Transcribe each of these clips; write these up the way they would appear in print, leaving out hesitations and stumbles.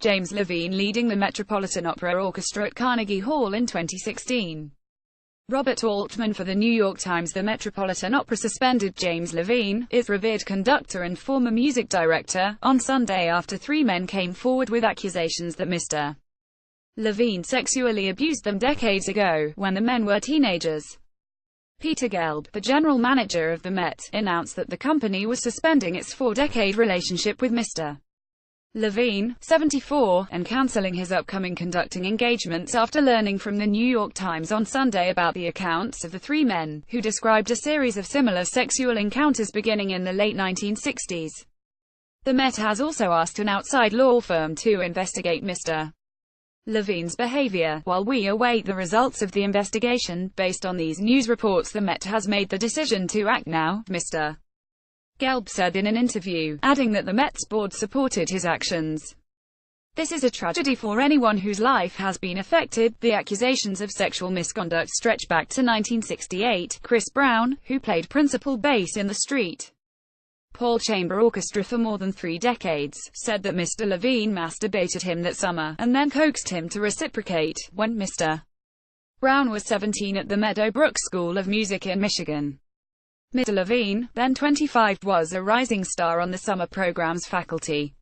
James Levine leading the Metropolitan Opera Orchestra at Carnegie Hall in 2016. Robert Altman for The New York Times. The Metropolitan Opera suspended James Levine, its revered conductor and former music director, on Sunday after three men came forward with accusations that Mr. Levine sexually abused them decades ago, when the men were teenagers. Peter Gelb, the general manager of the Met, announced that the company was suspending its four-decade relationship with Mr. Levine, 74, and cancelling his upcoming conducting engagements after learning from The New York Times on Sunday about the accounts of the three men, who described a series of similar sexual encounters beginning in the late 1960s. The Met has also asked an outside law firm to investigate Mr. Levine's behavior. While we await the results of the investigation, based on these news reports, the Met has made the decision to act now, Mr. Gelb said in an interview, adding that the Met's board supported his actions. This is a tragedy for anyone whose life has been affected. The accusations of sexual misconduct stretch back to 1968. Chris Brown, who played principal bass in the Street Paul Chamber Orchestra for more than 3 decades, said that Mr. Levine masturbated him that summer, and then coaxed him to reciprocate, when Mr. Brown was 17 at the Meadowbrook School of Music in Michigan. Mr. Levine, then 25, was a rising star on the summer program's faculty.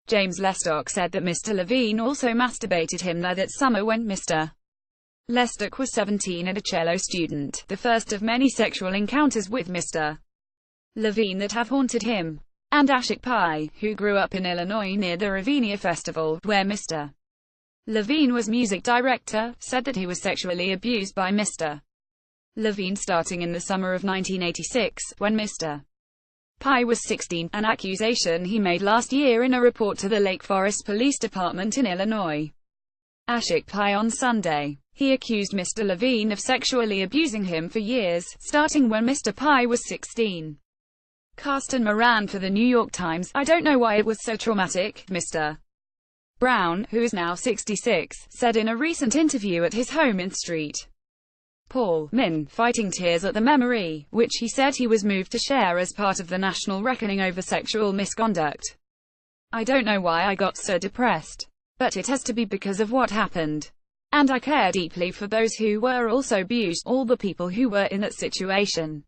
James Lestock said that Mr. Levine also masturbated him there that summer when Mr. Lestock was 17 and a cello student, the first of many sexual encounters with Mr. Levine that have haunted him. And Ashik Pai, who grew up in Illinois near the Ravinia Festival, where Mr. Levine was music director, said that he was sexually abused by Mr. Levine starting in the summer of 1986, when Mr. Pai was 16, an accusation he made last year in a report to the Lake Forest Police Department in Illinois. Ashik Pai on Sunday. He accused Mr. Levine of sexually abusing him for years, starting when Mr. Pai was 16. Carsten Moran for The New York Times. I don't know why it was so traumatic, Mr. Brown, who is now 66, said in a recent interview at his home in St. Paul, Min, fighting tears at the memory, which he said he was moved to share as part of the national reckoning over sexual misconduct. I don't know why I got so depressed. But it has to be because of what happened. And I care deeply for those who were also abused, all the people who were in that situation.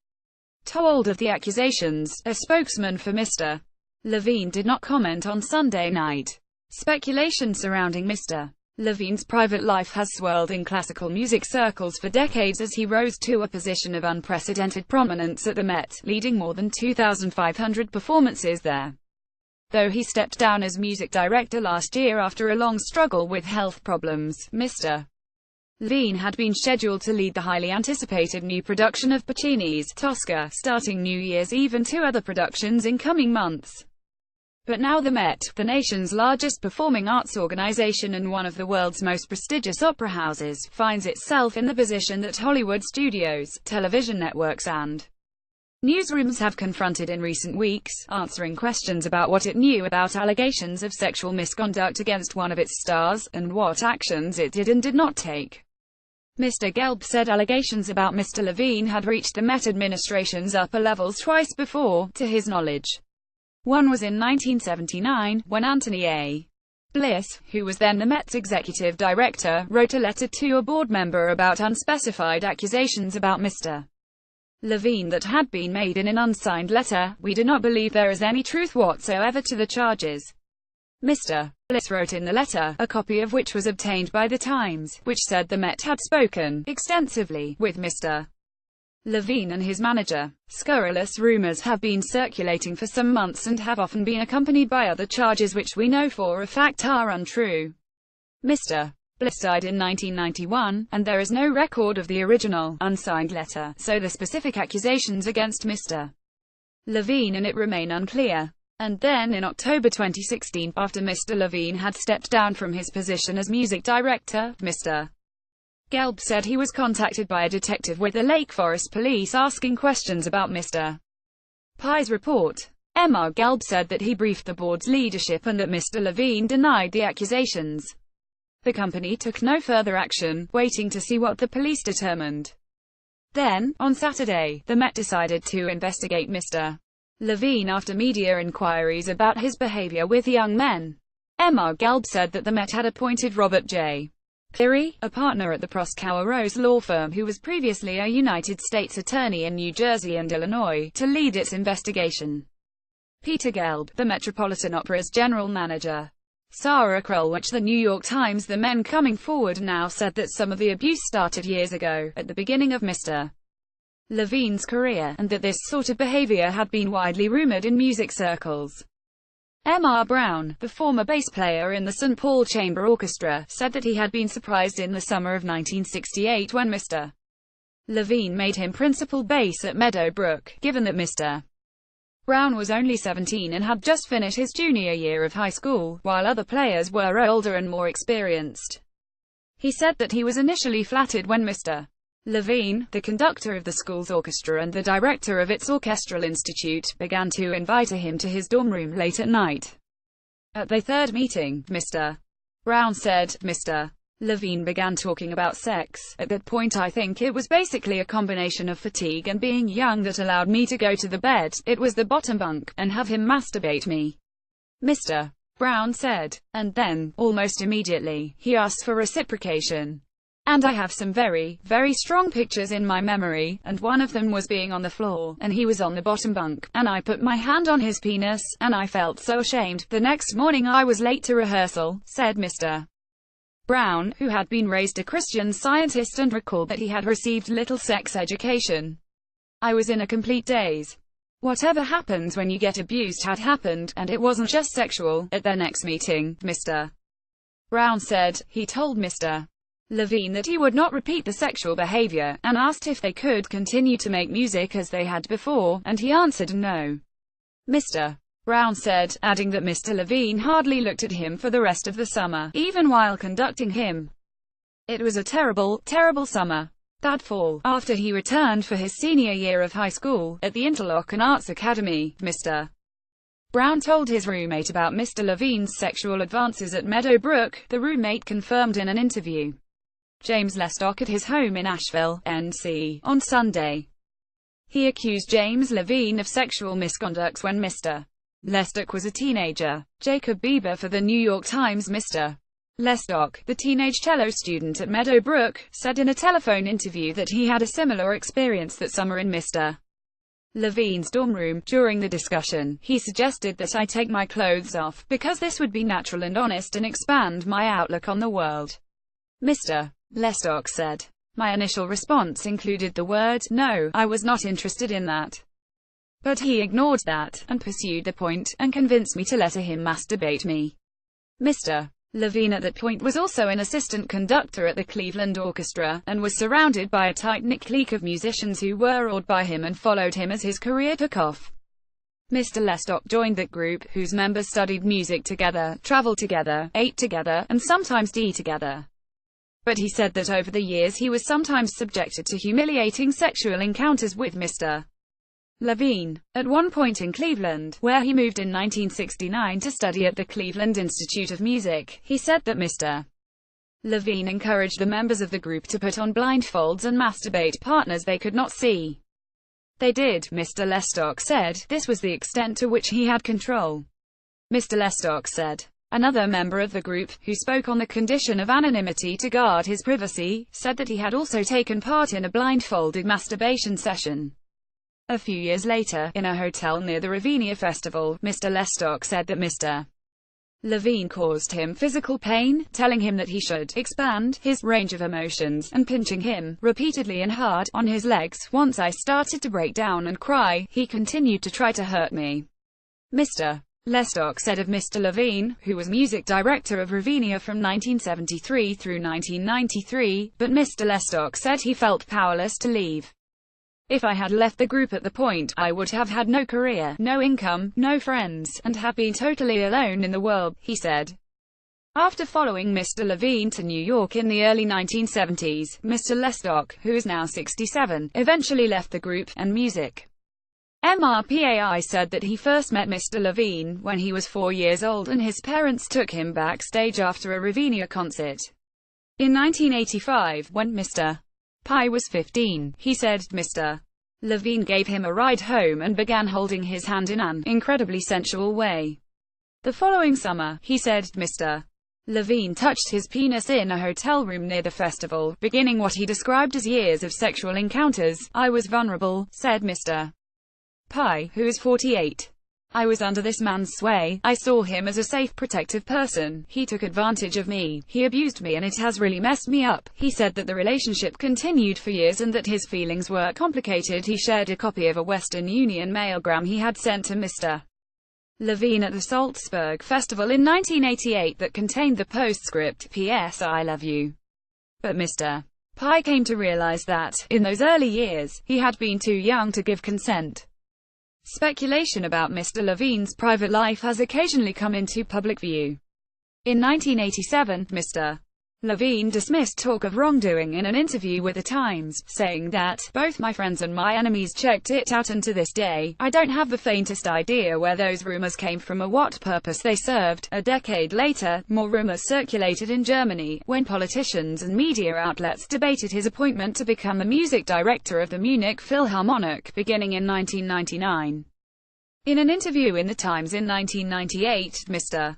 Told of the accusations, a spokesman for Mr. Levine did not comment on Sunday night. Speculation surrounding Mr. Levine's private life has swirled in classical music circles for decades as he rose to a position of unprecedented prominence at the Met, leading more than 2,500 performances there. Though he stepped down as music director last year after a long struggle with health problems, Mr. Levine had been scheduled to lead the highly anticipated new production of Puccini's Tosca, starting New Year's Eve, and 2 other productions in coming months. But now the Met, the nation's largest performing arts organization and one of the world's most prestigious opera houses, finds itself in the position that Hollywood studios, television networks and newsrooms have confronted in recent weeks, answering questions about what it knew about allegations of sexual misconduct against one of its stars, and what actions it did and did not take. Mr. Gelb said allegations about Mr. Levine had reached the Met administration's upper levels twice before, to his knowledge. One was in 1979, when Anthony A. Bliss, who was then the Met's executive director, wrote a letter to a board member about unspecified accusations about Mr. Levine that had been made in an unsigned letter. We do not believe there is any truth whatsoever to the charges, Mr. Bliss wrote in the letter, a copy of which was obtained by The Times, which said the Met had spoken extensively with Mr. Levine and his manager. Scurrilous rumors have been circulating for some months and have often been accompanied by other charges which we know for a fact are untrue. Mr. Bliss died in 1991, and there is no record of the original, unsigned letter, so the specific accusations against Mr. Levine and it remain unclear. And then in October 2016, after Mr. Levine had stepped down from his position as music director, Mr. Gelb said he was contacted by a detective with the Lake Forest Police asking questions about Mr. Pai's report. Mr. Gelb said that he briefed the board's leadership and that Mr. Levine denied the accusations. The company took no further action, waiting to see what the police determined. Then, on Saturday, the Met decided to investigate Mr. Levine after media inquiries about his behavior with young men. Emma Gelb said that the Met had appointed Robert J. Cleary, a partner at the Proskauer Rose law firm who was previously a United States attorney in New Jersey and Illinois, to lead its investigation. Peter Gelb, the Metropolitan Opera's general manager. Sarah Krulwich, The New York Times. The men coming forward now said that some of the abuse started years ago, at the beginning of Mr. Levine's career, and that this sort of behavior had been widely rumored in music circles. M.R. Brown, the former bass player in the St. Paul Chamber Orchestra, said that he had been surprised in the summer of 1968 when Mr. Levine made him principal bass at Meadowbrook, given that Mr. Brown was only 17 and had just finished his junior year of high school, while other players were older and more experienced. He said that he was initially flattered when Mr. Levine, the conductor of the school's orchestra and the director of its orchestral institute, began to invite him to his dorm room late at night. At the third meeting, Mr. Brown said, Mr. Levine began talking about sex. At that point I think it was basically a combination of fatigue and being young that allowed me to go to the bed, it was the bottom bunk, and have him masturbate me. Mr. Brown said. And then, almost immediately, he asked for reciprocation. And I have some very, very strong pictures in my memory, and one of them was being on the floor, and he was on the bottom bunk, and I put my hand on his penis, and I felt so ashamed. The next morning I was late to rehearsal, said Mr. Brown, who had been raised a Christian Scientist and recalled that he had received little sex education. I was in a complete daze. Whatever happens when you get abused had happened, and it wasn't just sexual. At their next meeting, Mr. Brown said, he told Mr. Levine that he would not repeat the sexual behavior, and asked if they could continue to make music as they had before, and he answered no. Mr. Brown said, adding that Mr. Levine hardly looked at him for the rest of the summer, even while conducting him. It was a terrible, terrible summer. That fall, after he returned for his senior year of high school, at the Interlochen Arts Academy, Mr. Brown told his roommate about Mr. Levine's sexual advances at Meadowbrook. The roommate confirmed in an interview. James Lestock at his home in Asheville, NC, on Sunday. He accused James Levine of sexual misconduct when Mr. Lestock was a teenager. Jacob Bieber for The New York Times. Mr. Lestock, the teenage cello student at Meadowbrook, said in a telephone interview that he had a similar experience that summer in Mr. Levine's dorm room. During the discussion, he suggested that I take my clothes off, because this would be natural and honest and expand my outlook on the world. Mr. Lestock said. My initial response included the word, no, I was not interested in that. But he ignored that, and pursued the point, and convinced me to let him masturbate me. Mr. Levine at that point was also an assistant conductor at the Cleveland Orchestra, and was surrounded by a tight-knit clique of musicians who were awed by him and followed him as his career took off. Mr. Lestock joined that group, whose members studied music together, traveled together, ate together, and sometimes died together. But he said that over the years he was sometimes subjected to humiliating sexual encounters with Mr. Levine. At one point in Cleveland, where he moved in 1969 to study at the Cleveland Institute of Music, he said that Mr. Levine encouraged the members of the group to put on blindfolds and masturbate partners they could not see. They did, Mr. Lestock said. This was the extent to which he had control. Mr. Lestock said. Another member of the group, who spoke on the condition of anonymity to guard his privacy, said that he had also taken part in a blindfolded masturbation session. A few years later, in a hotel near the Ravinia Festival, Mr. Lestock said that Mr. Levine caused him physical pain, telling him that he should expand his range of emotions, and pinching him, repeatedly and hard, on his legs. Once I started to break down and cry, he continued to try to hurt me. Mr. Lestock said of Mr. Levine, who was music director of Ravinia from 1973 through 1993, but Mr. Lestock said he felt powerless to leave. If I had left the group at the point, I would have had no career, no income, no friends, and have been totally alone in the world, he said. After following Mr. Levine to New York in the early 1970s, Mr. Lestock, who is now 67, eventually left the group and music. MRPAI said that he first met Mr. Levine when he was 4 years old and his parents took him backstage after a Ravinia concert. In 1985, when Mr. Pi was 15, he said, Mr. Levine gave him a ride home and began holding his hand in an incredibly sensual way. The following summer, he said, Mr. Levine touched his penis in a hotel room near the festival, beginning what he described as years of sexual encounters. I was vulnerable, said Mr. Pi, who is 48. I was under this man's sway. I saw him as a safe, protective person. He took advantage of me. He abused me and it has really messed me up. He said that the relationship continued for years and that his feelings were complicated. He shared a copy of a Western Union mailgram he had sent to Mr. Levine at the Salzburg Festival in 1988 that contained the postscript, P.S. I love you. But Mr. Pi came to realize that, in those early years, he had been too young to give consent. Speculation about Mr. Levine's private life has occasionally come into public view. In 1987, Mr. Levine dismissed talk of wrongdoing in an interview with The Times, saying that, both my friends and my enemies checked it out and to this day, I don't have the faintest idea where those rumors came from or what purpose they served. A decade later, more rumors circulated in Germany, when politicians and media outlets debated his appointment to become the music director of the Munich Philharmonic, beginning in 1999. In an interview in The Times in 1998, Mr.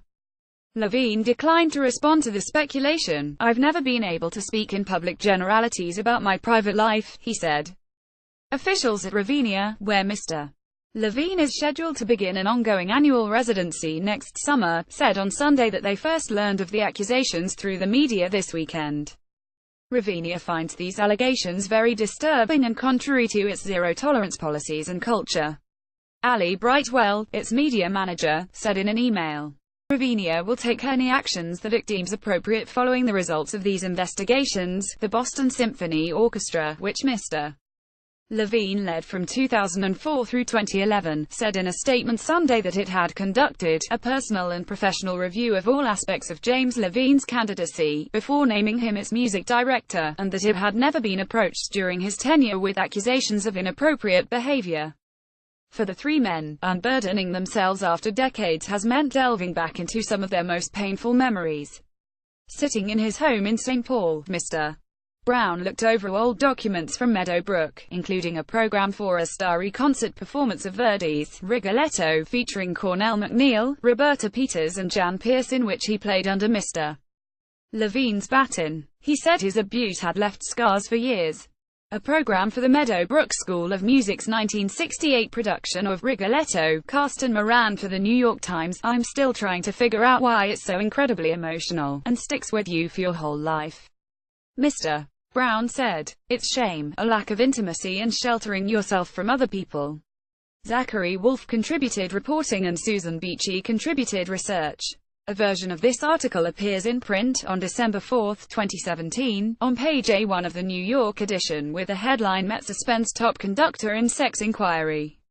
Levine declined to respond to the speculation. I've never been able to speak in public generalities about my private life, he said. Officials at Ravinia, where Mr. Levine is scheduled to begin an ongoing annual residency next summer, said on Sunday that they first learned of the accusations through the media this weekend. Ravinia finds these allegations very disturbing and contrary to its zero-tolerance policies and culture. Ali Brightwell, its media manager, said in an email. Ravinia will take any actions that it deems appropriate following the results of these investigations. The Boston Symphony Orchestra, which Mr. Levine led from 2004 through 2011, said in a statement Sunday that it had conducted a personal and professional review of all aspects of James Levine's candidacy, before naming him its music director, and that it had never been approached during his tenure with accusations of inappropriate behavior. For the three men, unburdening themselves after decades has meant delving back into some of their most painful memories. Sitting in his home in St. Paul, Mr. Brown looked over old documents from Meadowbrook, including a program for a starry concert performance of Verdi's Rigoletto featuring Cornell McNeil, Roberta Peters and Jan Pearce, in which he played under Mr. Levine's baton. He said his abuse had left scars for years. A program for the Meadowbrook School of Music's 1968 production of Rigoletto, Karsten Moran for the New York Times. I'm still trying to figure out why it's so incredibly emotional, and sticks with you for your whole life. Mr. Brown said, it's shame, a lack of intimacy and sheltering yourself from other people. Zachary Wolfe contributed reporting and Susan Beachy contributed research. A version of this article appears in print on December 4, 2017, on page A1 of the New York edition with the headline Met Suspends Top Conductor in Sex Inquiry.